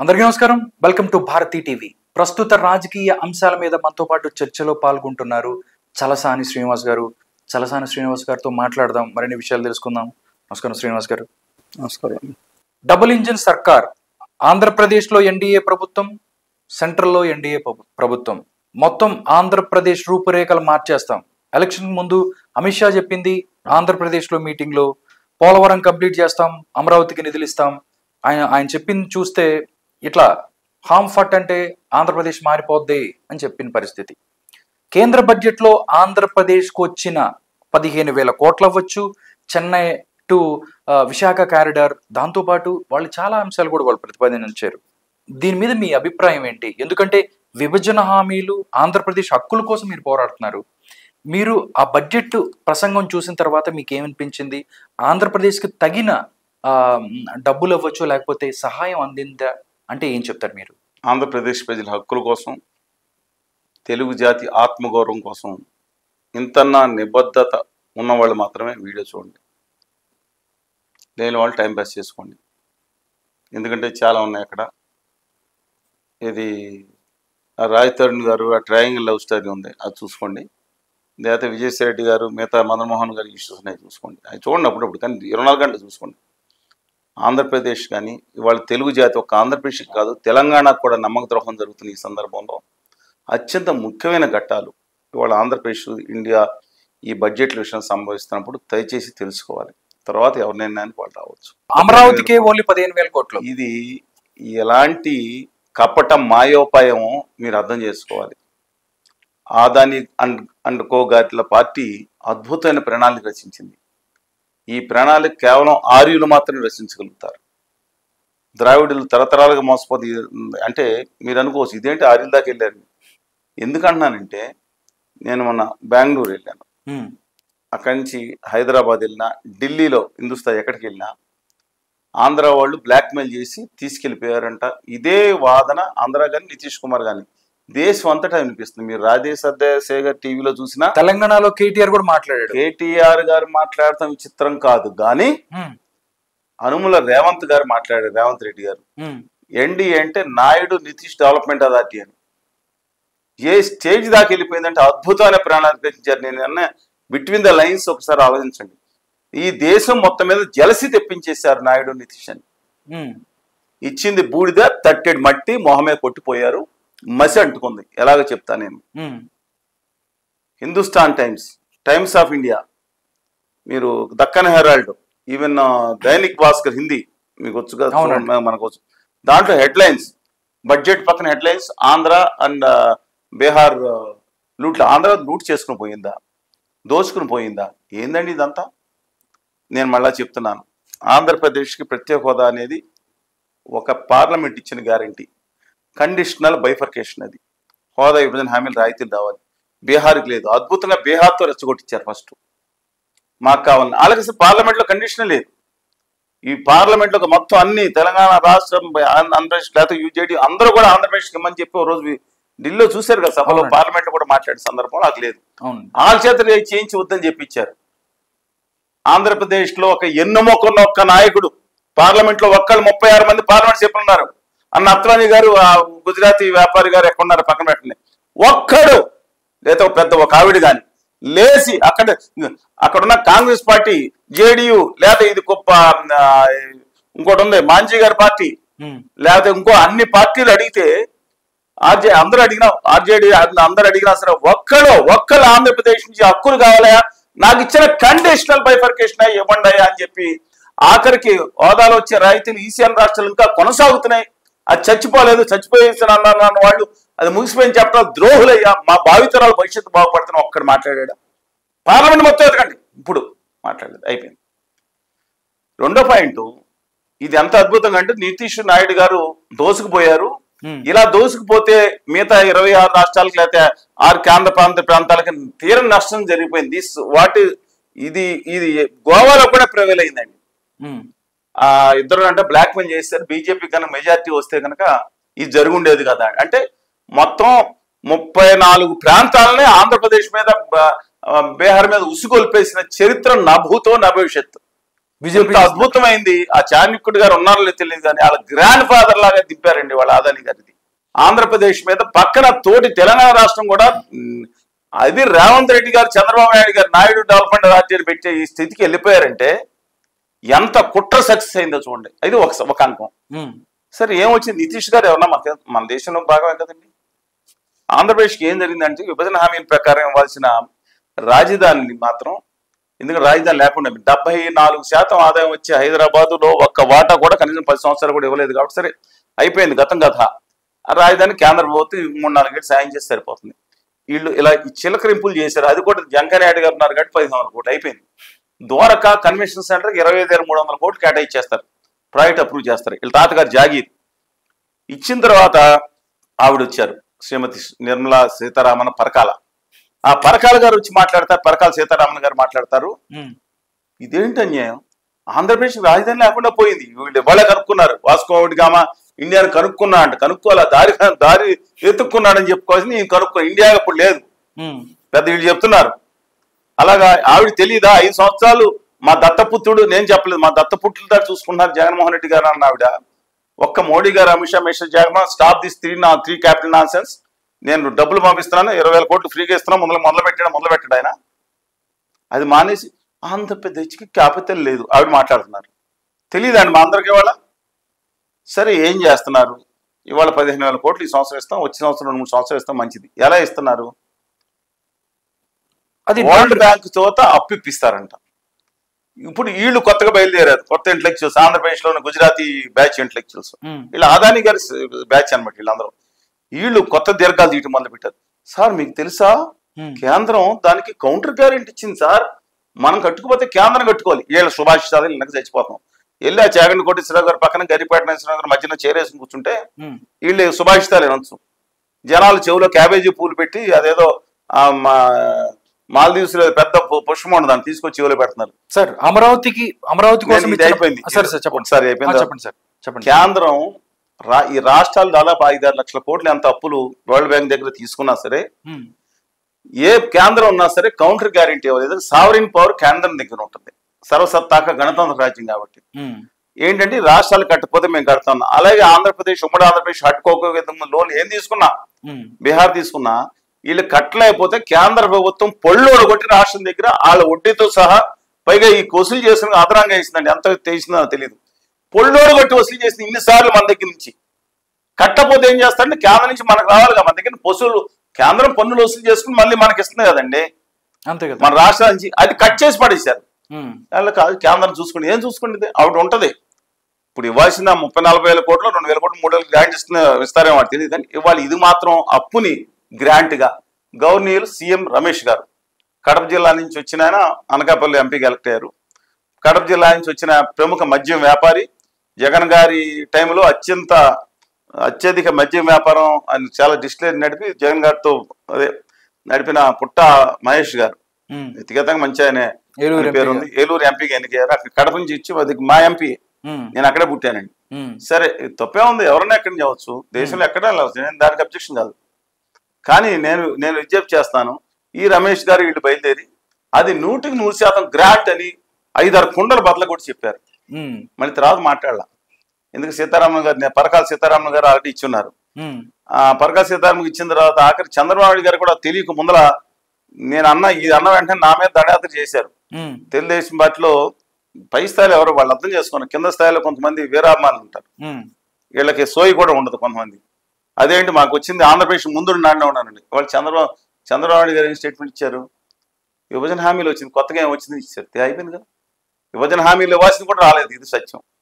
అందరికీ నమస్కారం. Welcome to Bharati TV. ప్రస్తుత రాజకీయ అంశాల మీద మనతో పాటు చర్చలో పాల్గొంటున్నారు చలసాని శ్రీనివాస్ గారు. చలసాని శ్రీనివాస్ గారితో మాట్లాడదాం, మరిన్ని విషయాలు తెలుసుకుందాం. నమస్కారం శ్రీనివాస్ గారు. నమస్కారం. డబుల్ ఇంజిన్ సర్కార్, ఆంధ్రప్రదేశ్లో ఎన్డీఏ ప్రభుత్వం, సెంట్రల్లో ఎన్డీఏ ప్రభుత్వం. మొత్తం ఆంధ్రప్రదేశ్ రూపురేఖలు మార్చేస్తాం. ఎలక్షన్ ముందు అమిత్ షా చెప్పింది ఆంధ్రప్రదేశ్లో మీటింగ్లో, పోలవరం కంప్లీట్ చేస్తాం, అమరావతికి నిధులు ఇస్తాం. ఆయన చెప్పింది చూస్తే ఇట్లా హామ్ ఫట్ అంటే ఆంధ్రప్రదేశ్ మారిపోద్ది అని చెప్పిన పరిస్థితి. కేంద్ర బడ్జెట్లో ఆంధ్రప్రదేశ్కు వచ్చిన 15,000 కోట్లు అవ్వచ్చు, చెన్నై టు విశాఖ కారిడార్, దాంతోపాటు వాళ్ళు చాలా అంశాలు కూడా వాళ్ళు ప్రతిపాదించారు. దీని మీద మీ అభిప్రాయం ఏంటి? ఎందుకంటే విభజన హామీలు, ఆంధ్రప్రదేశ్ హక్కుల కోసం మీరు పోరాడుతున్నారు. మీరు ఆ బడ్జెట్ ప్రసంగం చూసిన తర్వాత మీకు ఏమనిపించింది? ఆంధ్రప్రదేశ్కి తగిన డబ్బులు అవ్వచ్చు, లేకపోతే సహాయం అందిందా అంటే ఏం చెప్తారు మీరు? ఆంధ్రప్రదేశ్ ప్రజల హక్కుల కోసం, తెలుగు జాతి ఆత్మగౌరవం కోసం ఇంతన్నా నిబద్ధత ఉన్నవాళ్ళు మాత్రమే వీడియో చూడండి. లేని వాళ్ళు టైంపాస్ చేసుకోండి. ఎందుకంటే చాలా ఉన్నాయి అక్కడ. ఇది రాజ్ తరుణ్ గారు ఆ ట్రయాంగిల్ లవ్ స్టోరీ ఉంది, అది చూసుకోండి. లేకపోతే విజయసాయి రెడ్డి గారు, మిగతా మదన్మోహన్ గారి ఇష్యూస్ ఉన్నాయి, చూసుకోండి. అవి చూడండి అప్పుడప్పుడు, కానీ 24 గంటలు చూసుకోండి. ఆంధ్రప్రదేశ్ కానీ ఇవాళ తెలుగు జాతి ఒక ఆంధ్రప్రదేశ్కి కాదు, తెలంగాణకు కూడా నమ్మక ద్రోహం జరుగుతున్న ఈ సందర్భంలో అత్యంత ముఖ్యమైన ఘట్టాలు ఇవాళ ఆంధ్రప్రదేశ్, ఇండియా ఈ బడ్జెట్ల విషయం సంభవిస్తున్నప్పుడు దయచేసి తెలుసుకోవాలి. తర్వాత ఎవరి నిర్ణయానికి వాళ్ళు రావచ్చు. అమరావతికే ఓన్లీ 15,000 కోట్లు. ఇది ఎలాంటి కపట మాయోపాయమో మీరు అర్థం చేసుకోవాలి. ఆదాని అండ్ కో గారిల పార్టీ అద్భుతమైన ప్రణాళిక రచించింది. ఈ ప్రణాళిక కేవలం ఆర్యులు మాత్రమే రచించగలుగుతారు. ద్రావిడులు తరతరాలుగా మోసపోతే అంటే మీరు అనుకోవచ్చు, ఇదేంటి ఆర్యుల దాకా వెళ్ళారు. ఎందుకంటున్నానంటే, నేను మొన్న బెంగళూరు వెళ్ళాను, అక్కడి నుంచి హైదరాబాద్ వెళ్ళినా, ఢిల్లీలో హిందుస్థాన్ ఎక్కడికి వెళ్ళినా ఆంధ్ర వాళ్ళు బ్లాక్మెయిల్ చేసి తీసుకెళ్ళిపోయారంట. ఇదే వాదన ఆంధ్ర కానీ నితీష్ కుమార్ కానీ దేశం అంతటా వినిపిస్తుంది. మీరు రాజేశేఖర్ టీవీలో చూసినా, తెలంగాణలో కేటీఆర్ కూడా మాట్లాడాడు. కేటీఆర్ గారు మాట్లాడటం విచిత్రం కాదు, కానీ అనుముల రేవంత్ గారు మాట్లాడారు. రేవంత్ రెడ్డి గారు ఎన్డీఏ అంటే నాయుడు నితీష్ డెవలప్మెంట్ అథారిటీ అని ఏ స్టేజ్ దాకా వెళ్ళిపోయిందంటే అద్భుతమైన ప్రణాళిక రచించారు. నేను బిట్వీన్ ద లైన్స్ ఒకసారి ఆలోచించండి. ఈ దేశం మొత్తం మీద జలసి తెప్పించేశారు నాయుడు నితీష్ అని. ఇచ్చింది బూడిద, తట్టెడు మట్టి, మొహమే కొట్టిపోయారు, మసి అంటుకుంది. ఎలాగో చెప్తా నేను. Hindustan Times, Times of India, మీరు దక్కన్ హెరాల్డ్, ఈవెన్ దైనిక్ భాస్కర్ హిందీ మీకు వచ్చు కదా, మనకు వచ్చు. దాంట్లో హెడ్లైన్స్, బడ్జెట్ పక్కన హెడ్లైన్స్, ఆంధ్ర అండ్ బీహార్ లూట్లు. ఆంధ్ర లూట్ చేసుకుని పోయిందా, దోచుకుని పోయిందా? ఏందండి ఇదంతా? నేను మళ్ళా చెప్తున్నాను, ఆంధ్రప్రదేశ్కి ప్రత్యేక హోదా అనేది ఒక పార్లమెంట్ ఇచ్చిన గ్యారంటీ, కండిషనల్ బైఫర్కేషన్. అది హోదా విభజన హామీలు రాయితీలు రావాలి. బీహార్కి లేదు. అద్భుతంగా బీహార్తో రెచ్చగొట్టించారు. ఫస్ట్ మాకు కావాలి, అలాగే పార్లమెంట్లో కండిషన్ లేదు. ఈ పార్లమెంట్లో ఒక మొత్తం అన్ని తెలంగాణ రాష్ట్రం, ఆంధ్రప్రదేశ్, లేకపోతే యూజేడీ అందరూ కూడా ఆంధ్రప్రదేశ్కి ఇమ్మని చెప్పి ఓ రోజు ఢిల్లీలో చూశారు కదా సభలో, పార్లమెంట్లో కూడా మాట్లాడే సందర్భంలో నాకు లేదు. వాళ్ళ చేత చేయించి వద్దని చెప్పించారు. ఆంధ్రప్రదేశ్లో ఒక ఎన్నుమొక్కన్న ఒక్క నాయకుడు పార్లమెంట్లో ఒక్కళ్ళు 36 మంది పార్లమెంట్ సభ్యులు ఉన్నారు అన్న అత్వానీ గారు, గుజరాతీ వ్యాపారి గారు ఎక్కడున్నారు పక్కన పెట్టండి, ఒక్కడు లేదా పెద్ద ఒక ఆవిడ కానీ లేచి అక్కడున్న కాంగ్రెస్ పార్టీ, జేడీయూ, లేదా ఇది గొప్ప ఇంకోటి ఉంది మాంజీ గారి పార్టీ, లేకపోతే ఇంకో అన్ని పార్టీలు అడిగితే అందరూ అడిగినా, ఆర్జేడీ అందరూ అడిగినా సరే ఒక్కళ్ళు ఆంధ్రప్రదేశ్ నుంచి హక్కులు కావాలయా, నాకు ఇచ్చిన కండిషనల్ బైఫర్కేషన్ ఇవ్వండి అని చెప్పి, ఆఖరికి హోదాలో వచ్చే రాయితీలు ఈశాన్య రాష్ట్రాలు ఇంకా కొనసాగుతున్నాయి, అది చచ్చిపోలేదు, చచ్చిపోయేసిన వాళ్ళు అది ముగిసిపోయింది చెప్పడం ద్రోహులయ్యా, మా భావితరాల భవిష్యత్తు బాగుపడుతున్నా ఒక్కడు మాట్లాడా? పార్లమెంట్ మొత్తం ఎదకండి, ఇప్పుడు మాట్లాడలేదు, అయిపోయింది. రెండో పాయింట్, ఇది ఎంత అద్భుతంగా అంటే, నితీష్ నాయుడు గారు దోసుకుపోయారు. ఇలా దోసుకుపోతే మిగతా 26 రాష్ట్రాలకు లేకపోతే 6 కేంద్ర ప్రాంతాలకి తీరని నష్టం జరిగిపోయింది. ఇది గోవాలో కూడా ప్రివేల్ అయిందండి. ఇద్దరు అంటే బ్లాక్మెయిల్ చేస్తారు. బీజేపీ కనుక మెజార్టీ వస్తే కనుక ఇది జరుగుండేది కదా. అంటే మొత్తం 34 ప్రాంతాలనే ఆంధ్రప్రదేశ్ మీద, బీహార్ మీద ఉసుగొల్పేసిన చరిత్ర నా భూతో నా భవిష్యత్తు. బీజేపీ ఇంత అద్భుతమైంది. ఆ చాణక్యుడు గారు ఉన్నారో లేదో తెలియదు కానీ వాళ్ళ గ్రాండ్ ఫాదర్ లాగా దింపారండి వాళ్ళ అదాని గారిది. ఆంధ్రప్రదేశ్ మీద పక్కన తోటి తెలంగాణ రాష్ట్రం కూడా అది రేవంత్ రెడ్డి గారు, చంద్రబాబు నాయుడు గారు నాయుడు డెవలప్మెంట్ అథారిటీ పెట్టే ఈ స్థితికి వెళ్ళిపోయారంటే ఎంత కుట్ర సక్సెస్ అయిందో చూడండి. ఇది ఒక అంకం. సరే ఏమొచ్చింది? నితీష్ గారు ఎవరన్నా మన దేశంలో భాగమే కదండి. ఆంధ్రప్రదేశ్కి ఏం జరిగిందంటే విభజన హామీల ప్రకారం ఇవ్వాల్సిన రాజధానిని మాత్రం, ఎందుకంటే రాజధాని లేకుండా 74% ఆదాయం వచ్చి హైదరాబాదులో ఒక్క వాటా కూడా కనీసం 10 సంవత్సరాలు కూడా ఇవ్వలేదు కాబట్టి సరే అయిపోయింది గతం కథ. ఆ రాజధాని కేంద్ర ప్రభుత్వం 3-4 ఏళ్ళు సాయం చేసి సరిపోతుంది. వీళ్ళు ఇలా చిలకరింపులు చేశారు. అది కూడా వెంకయ్యనాయుడు గారు ఉన్నారు కాబట్టి 1500 కోట్లు అయిపోయింది. ద్వారకా కన్వెన్షన్ సెంటర్కి 25,300 కోట్లు కేటాయించేస్తారు, ప్రాజెక్ట్ అప్రూవ్ చేస్తారు. వీళ్ళ తాతగారు జాగీర్ ఇచ్చిన తర్వాత ఆవిడ వచ్చారు, శ్రీమతి నిర్మలా సీతారామన్ పరకాల. ఆ పరకాల గారు వచ్చి మాట్లాడతారు, పరకాల సీతారామన్ గారు మాట్లాడతారు, ఇదేంటి అన్యాయం, ఆంధ్రప్రదేశ్ రాజధాని లేకుండా పోయింది, వీళ్ళు వాళ్ళే కనుక్కున్నారు, వాస్కోడి గామా ఇండియాను కనుక్కున్నా అంటే కనుక్కోవాలా, దారి ఎత్తుక్కున్నాడని చెప్పుకోవాల్సింది నేను కనుక్కో, ఇండియా అప్పుడు లేదు, పెద్ద వీళ్ళు చెప్తున్నారు. అలాగా ఆవిడ తెలియదా 5 సంవత్సరాలు మా దత్తపుత్రుడు, నేను చెప్పలేదు, మా దత్తపుత్రుల దాకా చూసుకున్నారు జగన్మోహన్ రెడ్డి గారు అన్న ఆవిడ. ఒక్క మోడీ గారు, Amit Shah, mister Jaganmohan stop this 3 capital non sense, నేను డబ్బులు పంపిస్తున్నాను, 20,000 కోట్లు ఫ్రీగా ఇస్తున్నాను, మొదలు పెట్టాడు ఆయన. అది మానేసి ఆంధ్రప్రదేశ్కి క్యాపిటల్ లేదు ఆవిడ మాట్లాడుతున్నారు. తెలియదండి మా అందరికీ ఇవాళ. సరే ఏం చేస్తున్నారు, ఇవాళ 15,000 కోట్లు ఈ సంవత్సరం ఇస్తాం, వచ్చే సంవత్సరం 2-3 సంవత్సరాలు ఇస్తాం, మంచిది. ఎలా ఇస్తున్నారు? అది వరల్డ్ బ్యాంక్ తోత అప్పు ఇప్పిస్తారంట. ఇప్పుడు వీళ్ళు కొత్తగా బయలుదేరారు, కొత్త ఇంటలెక్చువల్స్, ఆంధ్రప్రదేశ్లోని గుజరాతీ బ్యాచ్ ఇంటలెక్చువల్స్, వీళ్ళు అదాని గారి బ్యాచ్ అనమాట. వీళ్ళందరూ వీళ్ళు కొత్త దీర్ఘాలు తీయటం మొదలు పెట్టారు. సార్ మీకు తెలుసా, కేంద్రం దానికి కౌంటర్ గ్యారెంటీ ఇచ్చింది సార్, మనం కట్టుకుపోతే కేంద్రం కట్టుకోవాలి. వీళ్ళ సుభాషితాలు వెనక చచ్చిపోతాం. వెళ్ళి ఆ చాగంటి కోటేశ్వరరావు గారు పక్కన గరిపేట నాగేశ్వరరావు గారు మధ్యన చేరేసుకుని కూర్చుంటే వీళ్ళు సుభాషితాలు వినొచ్చు. జనాలు చెవులో క్యాబేజీ పూలు పెట్టి అదేదో మాల్దీవ్స్ లో పెద్ద పుష్పం ఉండదు, దాన్ని తీసుకొచ్చి చెవులో పెడుతున్నారు. సార్ అమరావతి కోసం అయిపోయింది. చెప్పండి సార్. కేంద్రం ఈ రాష్ట్రాలు దాదాపు 5-6 లక్షల కోట్లు ఎంత అప్పులు వరల్డ్ బ్యాంక్ దగ్గర తీసుకున్నా సరే, ఏ కేంద్రం ఉన్నా సరే కౌంటర్ గ్యారెంటీ ఇవ్వలేదు. సావరిన్ పవర్ కేంద్రం దగ్గర ఉంటుంది, సర్వసత్తాక గణతంత్ర రాజ్యం కాబట్టి. ఏంటంటే రాష్ట్రాలు కట్టకపోతే మేము కడతాం. అలాగే ఆంధ్రప్రదేశ్, ఉమ్మడి ఆంధ్రప్రదేశ్ హట్టుకోక లోన్ ఏం తీసుకున్నా, బీహార్ తీసుకున్నా, వీళ్ళు కట్టలేకపోతే కేంద్ర ప్రభుత్వం పొళ్ళోడు కొట్టి రాష్ట్రం దగ్గర వాళ్ళ వడ్డీతో సహా, పైగా ఈ వసూలు చేసిన అదనంగా వేసిందండి, ఎంత చేసిందో తెలియదు, పొళ్ళోడు కొట్టి వసూలు చేసింది ఇన్నిసార్లు మన దగ్గర నుంచి. కట్టపోతే ఏం చేస్తారంటే కేంద్రం నుంచి మనకు రావాలిగా, మన దగ్గర కేంద్రం పన్నులు వసూలు చేసుకుని మళ్ళీ మనకి ఇస్తుంది కదండి, అంతే కదా, మన రాష్ట్రాల నుంచి. అది కట్ చేసి పడేశారు. వాళ్ళ కాదు, కేంద్రం చూసుకోండి, ఏం చూసుకోండి, ఆవిడ ఉంటది. ఇప్పుడు ఇవ్వాల్సిన 30-40 కోట్లు, 2,000 కోట్లు, 3,000 గ్రాంట్ ఇస్తారేమో వాడు తెలియదు. కానీ ఇవాళ ఇది మాత్రం అప్పుని గ్రాంట్ గా గవర్నర్ సీఎం రమేష్ గారు, కడప జిల్లా నుంచి వచ్చిన ఆయన అనకాపల్లి ఎంపీకి ఎలక్ట్ అయ్యారు. కడప జిల్లా నుంచి వచ్చిన ప్రముఖ మద్యం వ్యాపారి, జగన్ గారి టైంలో అత్యధిక మద్యం వ్యాపారం ఆయన చాలా డిస్టిలరీ నడిపి జగన్ గారితో నడిపిన పుట్ట మహేష్ గారు, వ్యక్తిగతంగా మంచి ఆయన పేరు ఉంది, ఏలూరు ఎంపీకి ఎన్నికయ్యారు. అక్కడ కడప నుంచి ఇచ్చి అది మా ఎంపీ, నేను అక్కడే పుట్టానండి. సరే తప్పే ఉంది, ఎవరైనా ఎక్కడి నుంచి అవ్వచ్చు, దేశంలో ఎక్కడా నేను దానికి అబ్జెక్షన్ కాదు. కానీ నేను విజ్ఞప్తి చేస్తాను, ఈ రమేష్ గారు వీళ్ళు బయలుదేరి అది 100% గ్రాంట్ అని 5-6 కుండలు బద్దలు కూడా చెప్పారు. మళ్ళీ తర్వాత మాట్లాడాల, ఎందుకు సీతారామన్ గారు, పరకాల సీతారామన్ గారు ఆల్రెడీ ఇచ్చున్నారు. పరకాల సీతారామన్ ఇచ్చిన తర్వాత ఆఖరి చంద్రబాబు నాయుడు గారు కూడా తెలియక ముందర నేను ఇది అన్న వెంటనే నా మీద దండయాత్ర చేశారు. తెలుగుదేశం పార్టీలో పై స్థాయిలో ఎవరు వాళ్ళు అర్థం చేసుకున్నారు, కింద స్థాయిలో కొంతమంది వీరాభిమానులు ఉంటారు, వీళ్ళకి సోయి కూడా ఉండదు కొంతమంది. అదేంటి మాకు వచ్చింది ఆంధ్రప్రదేశ్ ముందు నాడినే ఉన్నానండి. వాళ్ళు చంద్రబాబు నాయుడు గారు ఏం స్టేట్మెంట్ ఇచ్చారు, విభజన హామీలు వచ్చింది, కొత్తగా ఏం వచ్చింది ఇచ్చారు, అయిపోయింది కదా. విభజన హామీలు ఇవ్వాల్సింది కూడా రాలేదు, ఇది సత్యం.